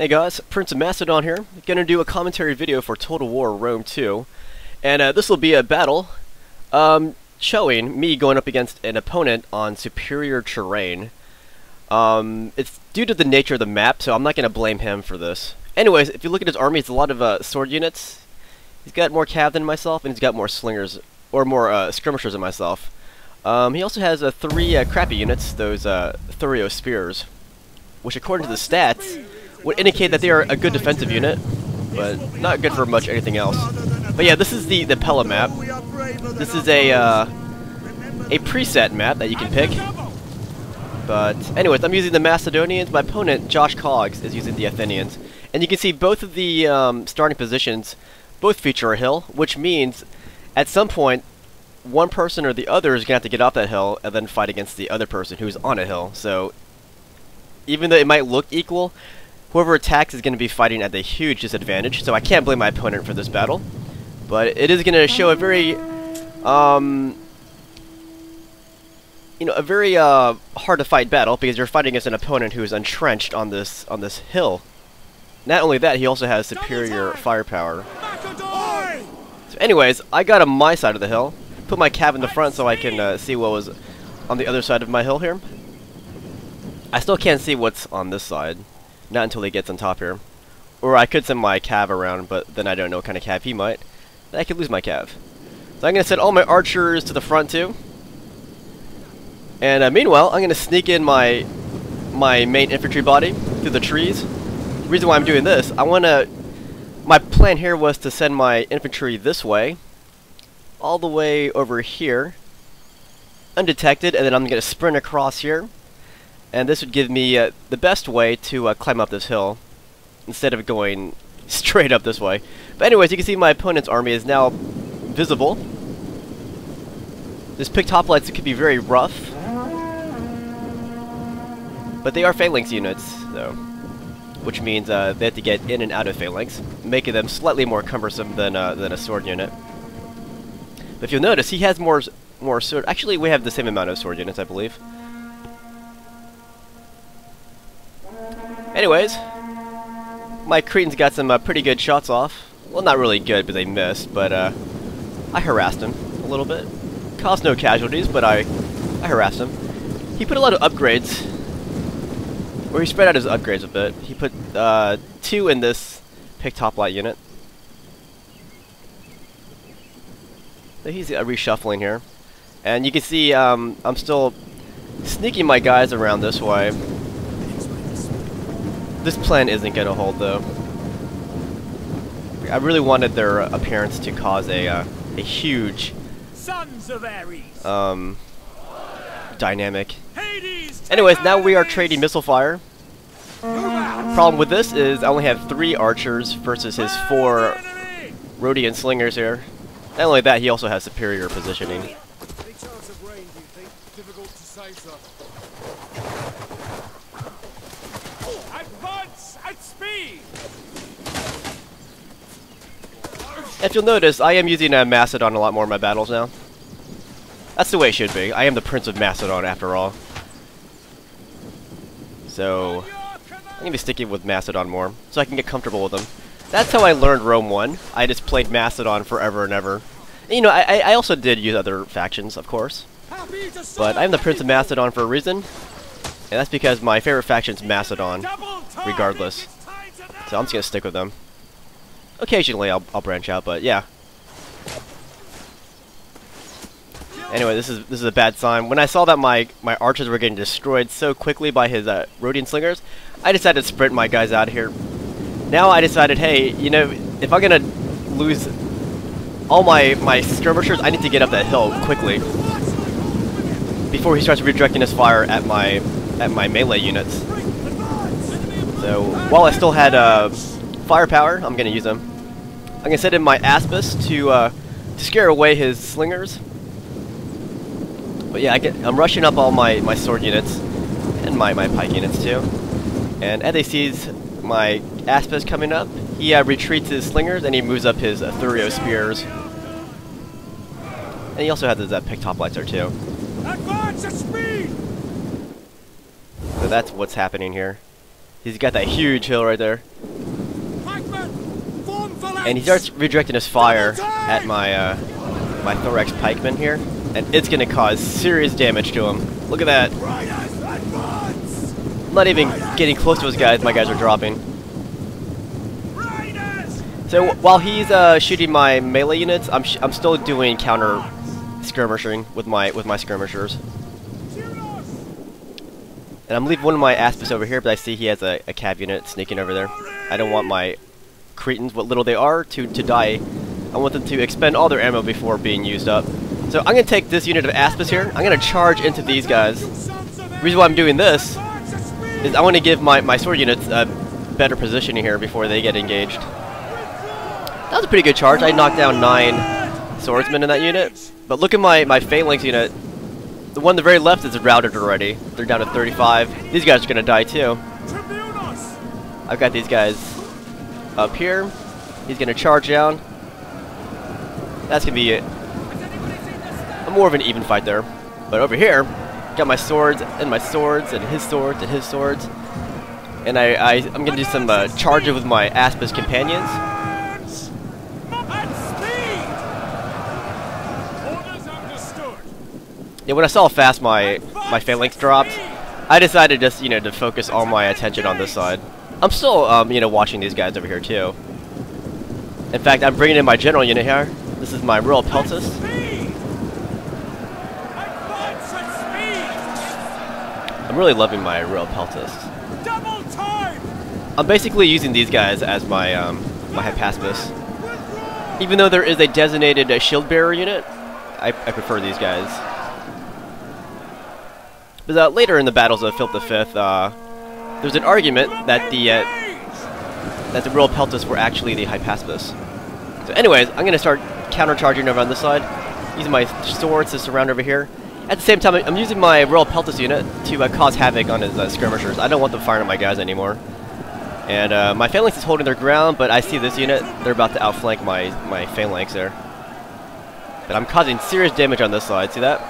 Hey guys, Prince of Macedon here. Gonna do a commentary video for Total War Rome 2. And this will be a battle showing me going up against an opponent on superior terrain. It's due to the nature of the map, so I'm not gonna blame him for this. Anyways, if you look at his army, it's a lot of sword units. He's got more cav than myself, and he's got more slingers, or more skirmishers than myself. He also has 3 crappy units, those Thurio spears, which according to the stats would indicate that they are a good defensive unit, but not good for much anything else. But yeah, this is the Pella map. This is a preset map that you can pick. But anyways, I'm using the Macedonians. My opponent, Joshcogs, is using the Athenians. And you can see both of the starting positions both feature a hill, which means at some point one person or the other is going to have to get off that hill and then fight against the other person who's on a hill. So even though it might look equal, whoever attacks is going to be fighting at a huge disadvantage, so I can't blame my opponent for this battle. But it is going to show a very, a very hard to fight battle, because you're fighting against an opponent who is entrenched on this hill. Not only that, he also has superior firepower. So anyways, I got on my side of the hill, put my cav in the front so I can see what was on the other side of my hill here. I still can't see what's on this side. Not until he gets on top here. Or I could send my cav around, but then I don't know what kind of cav he might. Then I could lose my cav. So I'm going to send all my archers to the front too. And meanwhile, I'm going to sneak in my main infantry body through the trees. The reason why I'm doing this, my plan here was to send my infantry this way, all the way over here, undetected, and then I'm going to sprint across here. And this would give me the best way to climb up this hill, instead of going straight up this way. But anyways, you can see my opponent's army is now visible. This picked hoplites could be very rough, but they are phalanx units, though, which means they have to get in and out of phalanx, making them slightly more cumbersome than a sword unit. But if you'll notice, he has more sword. Actually, we have the same amount of sword units, I believe. Anyways, my Cretans got some pretty good shots off. Well, not really good, but they missed, but I harassed him a little bit. Caused no casualties, but I harassed him. He put a lot of upgrades, or he spread out his upgrades a bit. He put 2 in this picked hoplite unit. So he's reshuffling here. And you can see I'm still sneaking my guys around this way. This plan isn't going to hold, though. I really wanted their appearance to cause a huge dynamic. Anyways, now we are trading missile fire. Problem with this is I only have 3 archers versus his 4 Rhodian slingers here. Not only that, he also has superior positioning. If you'll notice, I am using Macedon a lot more in my battles now. That's the way it should be. I am the Prince of Macedon after all. So I'm going to be sticking with Macedon more, so I can get comfortable with them. That's how I learned Rome 1. I just played Macedon forever and ever. And, you know, I also did use other factions, of course. But I'm the Prince of Macedon for a reason. And that's because my favorite faction is Macedon, regardless. So I'm just going to stick with them. Occasionally I'll branch out, but yeah. Anyway, this is a bad sign. When I saw that my archers were getting destroyed so quickly by his Rhodian slingers, I decided to sprint my guys out of here. Now I decided, hey, you know, if I'm gonna lose all my skirmishers, I need to get up that hill quickly before he starts redirecting his fire at my melee units. So while I still had firepower, I'm gonna use them. I'm gonna send in my Aspis to scare away his slingers. But yeah, I'm rushing up all my sword units and my pike units too. And as he sees my Aspis coming up, he retreats his slingers and he moves up his Thurio spears. And he also has his picked hoplites there too. Advance at speed! So that's what's happening here. He's got that huge hill right there. And he starts redirecting his fire at my my thorax pikeman here, and it's gonna cause serious damage to him. Look at that. I'm not even getting close to his guys. My guys are dropping. So while he's shooting my melee units, I'm still doing counter skirmishing with my skirmishers. And I'm leaving one of my Aspis over here, but I see he has a cav unit sneaking over there. I don't want my Cretans, what little they are, to die. I want them to expend all their ammo before being used up. So I'm going to take this unit of Aspis here. I'm going to charge into these guys. The reason why I'm doing this is I want to give my sword units a better positioning here before they get engaged. That was a pretty good charge. I knocked down 9 swordsmen in that unit. But look at my phalanx unit. The one on the very left is routed already. They're down to 35. These guys are going to die too. I've got these guys up here. He's going to charge down. That's going to be more of an even fight there. But over here, got my swords and my swords and his swords and his swords. And I'm going to do some charging with my Aspis companions. Yeah, when I saw how fast my phalanx dropped, I decided just, to focus all my attention on this side. I'm still, watching these guys over here too. In fact, I'm bringing in my general unit here. This is my Royal Peltis. I'm really loving my Royal Peltis. I'm basically using these guys as my my Hypaspis. Even though there is a designated shield bearer unit, I prefer these guys. But later in the battles of Philip V, there's an argument that the Royal Peltis were actually the Hypaspis. So anyways, I'm going to start countercharging over on this side, using my swords to surround over here. At the same time, I'm using my Royal Peltis unit to cause havoc on his skirmishers. I don't want them firing at my guys anymore. And my phalanx is holding their ground, but I see this unit. They're about to outflank my phalanx there. But I'm causing serious damage on this side. See that?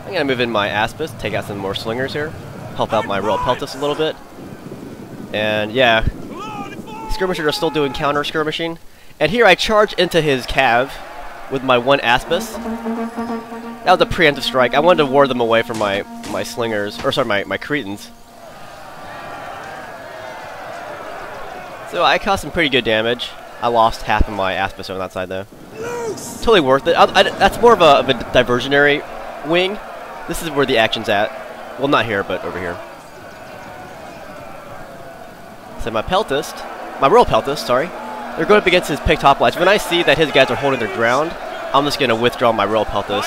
I'm gonna move in my Aspis, take out some more slingers here, help out my Royal Peltis a little bit. And yeah, skirmishers are still doing counter skirmishing. And here I charge into his cav with my 1 Aspis. That was a preemptive strike. I wanted to ward them away from my slingers, or sorry, my Cretans. So I caused some pretty good damage. I lost half of my Aspis on that side though. Totally worth it. That's more of a diversionary wing. This is where the action's at. Well, not here, but over here. So my Peltist, my Royal Peltis, sorry, they're going up against his picked hoplites. When I see that his guys are holding their ground, I'm just going to withdraw my Royal Peltis.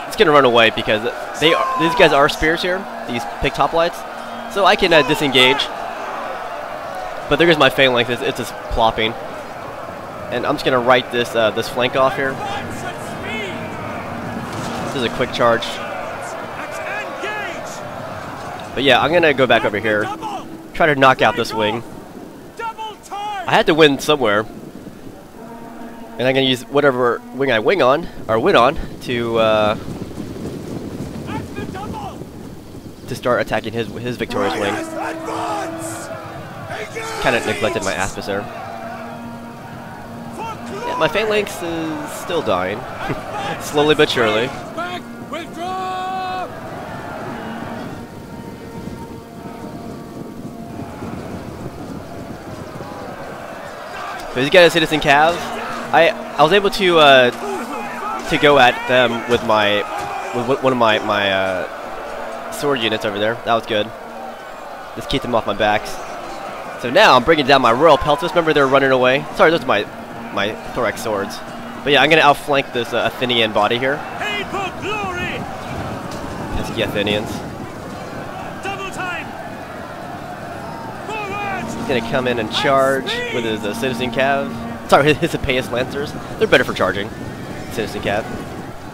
It's going to run away because these guys are spears here, these picked hoplites. So I can disengage. But there goes my phalanx. It's just plopping. And I'm just going to write this this flank off here. This is a quick charge. But yeah, I'm going to go back over here. Try to knock out this wing. I had to win somewhere. And I'm going to use whatever wing I win on to start attacking his victorious wing. Kind of neglected my Aspis there. Yeah, my phalanx is still dying. Slowly but surely. So he's got a citizen cav. I was able to go at them with one of my sword units over there. That was good. Just keep them off my backs. So now I'm bringing down my Royal Peltis. Remember they were running away. Sorry, those are my thorax swords. But yeah, I'm gonna outflank this Athenian body here. Pesky Athenians. He's gonna come in and charge with his citizen cav. Sorry, his Epeius Lancers. They're better for charging, citizen cav,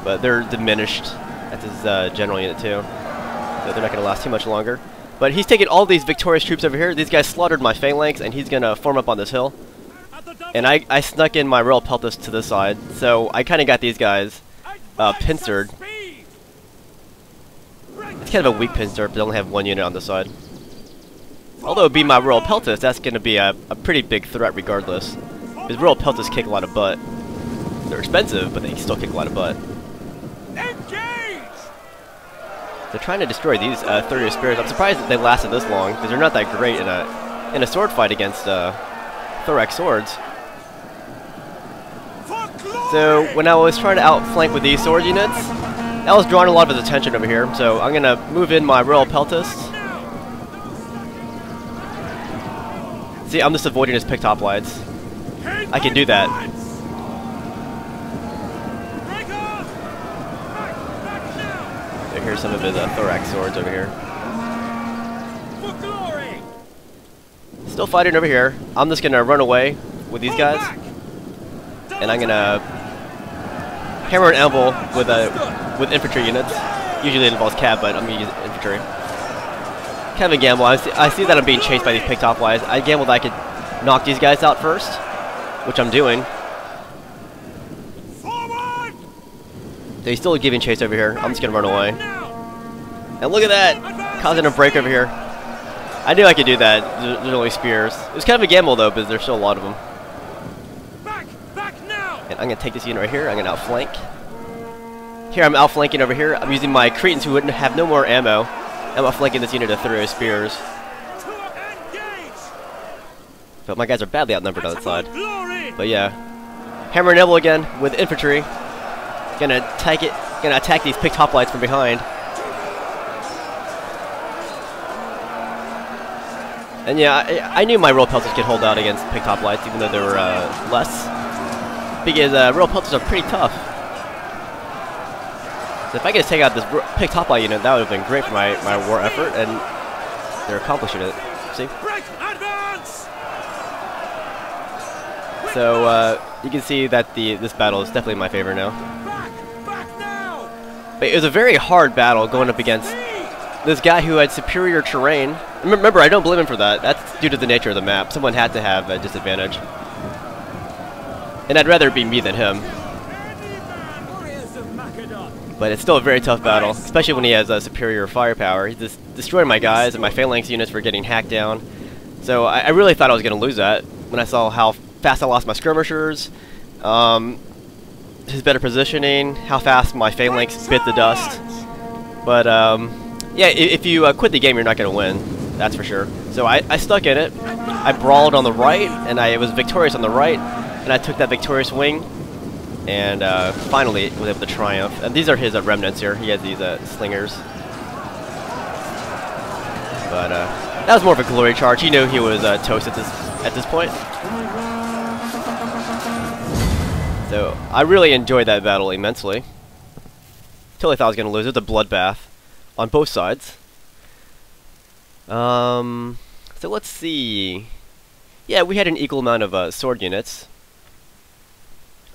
but they're diminished at his general unit too. So they're not gonna last too much longer. But he's taking all these victorious troops over here. These guys slaughtered my phalanx, and he's gonna form up on this hill. And I snuck in my Royal Peltis to this side, so I kind of got these guys pincered. kind of a weak pincer, but they only have one unit on the side. Although it'd be my Royal Peltas, that's going to be a pretty big threat regardless. Because Royal Peltas kick a lot of butt. They're expensive, but they still kick a lot of butt. They're trying to destroy these 30 spears. I'm surprised that they lasted this long, because they're not that great in a sword fight against thorax swords. So when I was trying to outflank with these sword units, that was drawing a lot of his attention over here. So I'm gonna move in my Royal Peltas. See, I'm just avoiding his picked hoplites. I can do that. So here's some of his thorax swords over here. Still fighting over here. I'm just gonna run away with these guys, and I'm gonna hammer and elbow with infantry units. Usually it involves cav, but I'm gonna use infantry. Kind of a gamble. I see that I'm being chased by these picked hoplites. I gambled I could knock these guys out first, which I'm doing. So he's still giving chase over here. I'm just gonna run away. And look at that! Causing a break over here. I knew I could do that. There's only spears. It was kind of a gamble though, because there's still a lot of them. And I'm gonna take this unit right here. I'm gonna outflank. Here I'm outflanking over here. I'm using my Cretans who wouldn't have no more ammo. I'm outflanking this unit of 30 spears. But my guys are badly outnumbered on that side. But yeah, hammer and elbow again with infantry. Gonna attack these picked hoplites from behind. And yeah, I knew my Royal Peltas could hold out against picked hoplites, even though they were less. Because Royal Peltas are pretty tough. So if I could take out this picked hoplite unit, that would have been great for my war effort, and they're accomplishing it. See? So you can see that this battle is definitely my favorite now. But it was a very hard battle going up against this guy who had superior terrain. Remember, I don't blame him for that. That's due to the nature of the map. Someone had to have a disadvantage. And I'd rather it be me than him. But it's still a very tough battle, especially when he has superior firepower. He just destroyed my guys, and my phalanx units were getting hacked down. So I really thought I was going to lose that when I saw how fast I lost my skirmishers, his better positioning, how fast my phalanx bit the dust. But yeah, if you quit the game, you're not going to win. That's for sure. So I stuck in it. I brawled on the right, and I was victorious on the right, and I took that victorious wing, and finally was able to triumph. And these are his remnants here. He has these slingers. But that was more of a glory charge. He knew he was toast at this point. So I really enjoyed that battle immensely. Totally thought I was going to lose. It was a bloodbath on both sides. So let's see. Yeah, we had an equal amount of sword units.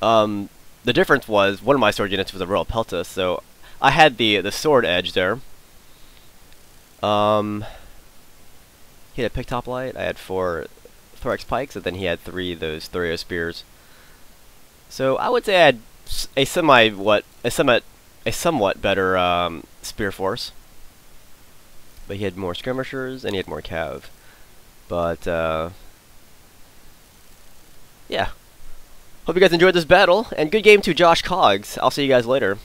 The difference was one of my sword units was a Royal Peltas, so I had the sword edge there. He had a picked hoplite. I had 4 thorax pikes, and then he had 3 of those Thorio spears. So I would say I had a somewhat better spear force. But he had more skirmishers, and he had more cav. But yeah. Hope you guys enjoyed this battle, and good game to Joshcogs. I'll see you guys later.